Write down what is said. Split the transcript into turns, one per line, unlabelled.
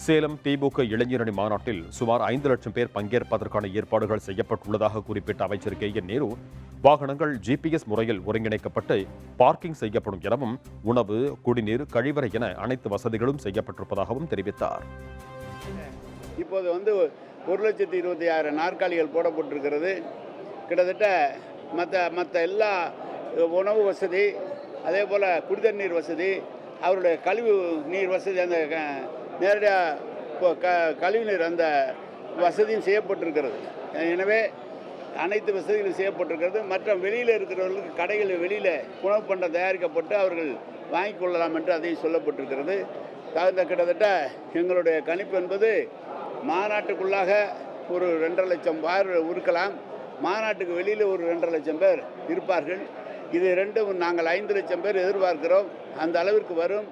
சேலம் திமுக இளைஞரணி மாநாட்டில் சுமார் 5 லட்சம் பேர் பங்கேற்பதற்கான ஏற்பாடுகள் செய்யப்பட்டுள்ளதாக குறிப்பிட்ட அமைச்சர் கே என் நேரு, வாகனங்கள் ஜிபிஎஸ் முறையில் ஒருங்கிணைக்கப்பட்டு பார்க்கிங் செய்யப்படும் எனவும், உணவு, குடிநீர், கழிவறை என அனைத்து வசதிகளும் செய்யப்பட்டிருப்பதாகவும் தெரிவித்தார்.
இப்போது 1,26,000 நாற்காலிகள் போடப்பட்டிருக்கிறது. கிட்டத்தட்ட மற்ற எல்லா உணவு வசதி, அதே போல் குடிதண்ணீர் வசதி, அவருடைய கழிவு நீர் வசதி, அந்த நேரடியாக கழிவுநீர் அந்த வசதியும் செய்யப்பட்டிருக்கிறது. எனவே அனைத்து வசதிகளும் செய்யப்பட்டிருக்கிறது. மற்ற வெளியில் இருக்கிறவர்களுக்கு கடைகளில் வெளியில் உணவு பண்டம் தயாரிக்கப்பட்டு அவர்கள் வாங்கிக் கொள்ளலாம் என்று அதையும் சொல்லப்பட்டிருக்கிறது. கிட்டத்தட்ட எங்களுடைய கணிப்பு என்பது மாநாட்டுக்குள்ளாக ஒரு 2.5 லட்சம் பேர் இருக்கலாம், மாநாட்டுக்கு வெளியில் ஒரு 2.5 லட்சம் பேர் இருப்பார்கள். இது ரெண்டும் நாங்கள் 5 லட்சம் பேர் எதிர்பார்க்கிறோம். அந்த அளவிற்கு வரும்.